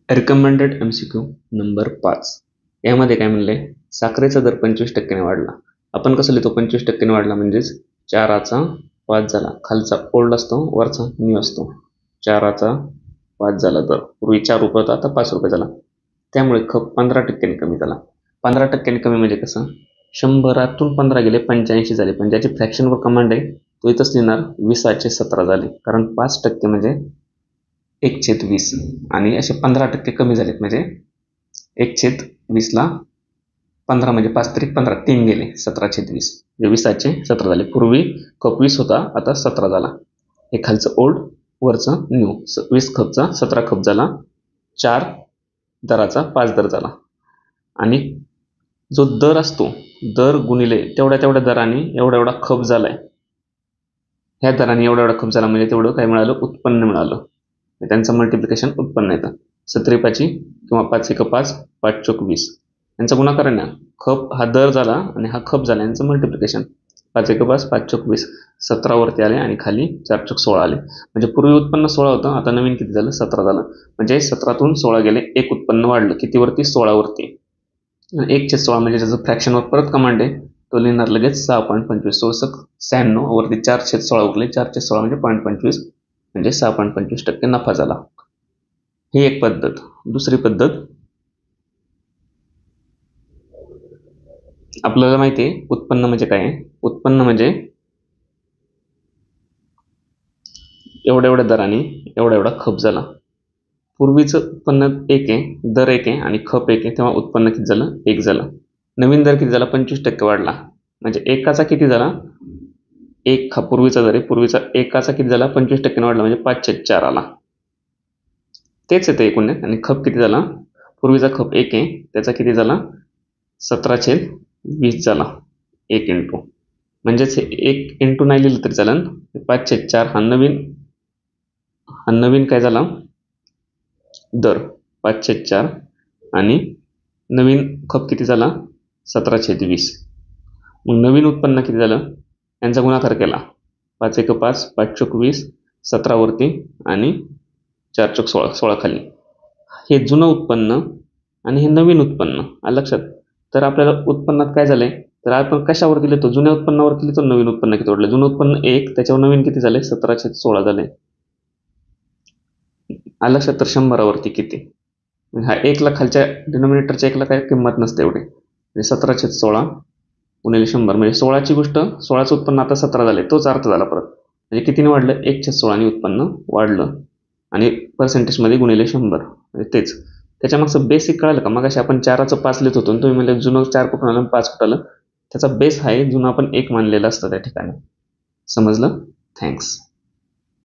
Recommended MCQ number 5. यामध्ये काय म्हणले, साखरेचा दर 25% वाढला. आपण कसं लिहितो 25% वाढला म्हणजेच 4चा 5 झाला. खालचा ओल्ड असतो, वरचा न्यू असतो. 4चा 5 झाला दर. पूर्वी 4 रुपये होता, आता 5 रुपये झाला. त्यामुळे खप 15% कमी झाला. 15% कमी म्हणजे कसं, 100तून 15 गेले 85 झाले. पण ज्याची फ्रॅक्शनवर कमांड आहे तो इथंच लिहिणार 20चे 17 झाले. कारण 5% म्हणजे 1/20 आणि असे 15% कमी झालेत म्हणजे 1/20ला 15 म्हणजे 5 तरी 15 3 गेले 17/20 म्हणजे 20चे 17 झाले. पूर्वी कप 20 होता, आता 17 झाला. हे खालचं ओल्ड, वरचं न्यू. 20 कपचा 17 कप झाला. 4 दराचा 5 दर झाला. आणि जो दर असतो, दर गुणिले तेवढ्या दराने एवढा खप झालाय. ह्या दराने एवढा खप झाला म्हणजे तेवढं काय मिळालं, उत्पन्न मिळालं. त्यांचं मल्टिप्लिकेशन उत्पन्न येतं. 17 किंवा 5 1 5 5 चौक 20 यांचा गुणाकार आहे ना. खप हा दर झाला आणि हा खप झाला, यांचं मल्टिप्लिकेशन. 5 1 5 5 चौक 20. 17 वरती आले आणि खाली 4 चौक 16 आले. म्हणजे पूर्वी उत्पन्न 16 होतं, आता नवीन किती झालं, 17 झालं. म्हणजे 17तून 16 गेले, एक उत्पन्न वाढलं. किती वरती, 16 वरती. 1/16 म्हणजे ज्याचं फ्रॅक्शनवर परत कमांड आहे तो लिहिणार लगेच 6.25. 96 वरती 4/16 उरले. 4/16 म्हणजे 0.25 म्हणजे 6.25% नफा झाला. ही एक पद्धत. दुसरी पद्धत, आपल्याला माहिती आहे उत्पन्न म्हणजे काय. उत्पन्न म्हणजे एवढ्या दराने एवढा खप झाला. पूर्वीचं उत्पन्न 1 आहे, दर 1 आहे आणि खप 1 आहे, तेव्हा उत्पन्न किती झालं, 1 झालं. नवीन दर किती झाला, 25% वाढला. म्हणजे एकाचा किती झाला, 1 हा पूर्वीचा दर आहे. पूर्वीचा एकाचा किती झाला, 25% वाढला म्हणजे 5/4 आला. तेच येतं एकूण. आणि खप किती झाला, पूर्वीचा खप 1 आहे, त्याचा किती झाला, 17/20 झाला. 1 इंटू म्हणजेच 1 इंटू नाही लिहिलं तरी चालेल. 5/4 हा नवीन काय झाला दर, 5/4 आणि नवीन खप किती झाला, 17/20. मग नवीन उत्पन्न किती झालं, यांचा गुणाकार केला. 5 1 5 5 चौक 20. 17 वरती आणि 4 चौक 16 16 खाली. हे जुनं उत्पन्न आणि हे नवीन उत्पन्न आलं लक्षात. तर आपल्याला उत्पन्नात काय झालंय, तर आपण कशावरती लिहितो, जुन्या उत्पन्नावरती लिहितो. नवीन उत्पन्न किती वाढलं, जुनं उत्पन्न 1, त्याच्यावर नवीन किती झाले, 17/16 झाले. आलं लक्षात. तर 100वरती किती, हा 1ला खालच्या डिनॉमिनेटरच्या 1ला काय किंमत नसते एवढी. म्हणजे 17/16 गुणिले 100 म्हणजे 16ची गोष्ट, 16चं उत्पन्न आता 17 झाले, तोच अर्थ झाला परत. म्हणजे कितीने वाढलं, 1/16 उत्पन्न वाढलं. आणि पर्सेंटेजमध्ये गुणिले 100 म्हणजे तेच. त्याच्यामागचं बेसिक कळालं का. मग अशी आपण 4चं 5 लिहित होतो, तुम्ही म्हणजे जुनं 4 कुठून आलं, 5 कुठं आलं. त्याचा बेस आहे जुनं आपण 1 मानलेलं असतं त्या ठिकाणी. समजलं. थँक्स.